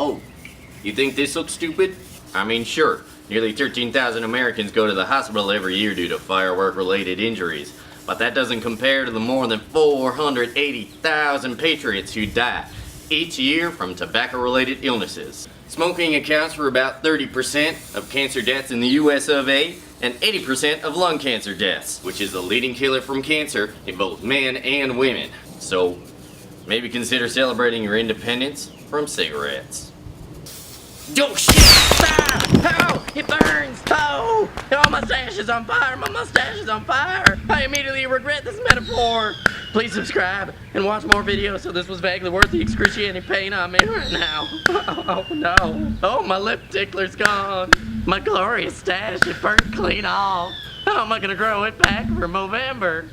Oh, you think this looks stupid? I mean, sure, nearly 13,000 Americans go to the hospital every year due to firework-related injuries, but that doesn't compare to the more than 480,000 patriots who die each year from tobacco-related illnesses. Smoking accounts for about 30% of cancer deaths in the US of A and 80% of lung cancer deaths, which is the leading killer from cancer in both men and women. So, maybe consider celebrating your independence from cigarettes. Oh shit! Ah! Oh! It burns! Oh! My mustache is on fire! My mustache is on fire! I immediately regret this metaphor! Please subscribe and watch more videos so this was vaguely worth the excruciating pain I'm in right now. Oh no. Oh, my lip tickler's gone. My glorious stash, it burnt clean off. How am I gonna grow it back for Movember?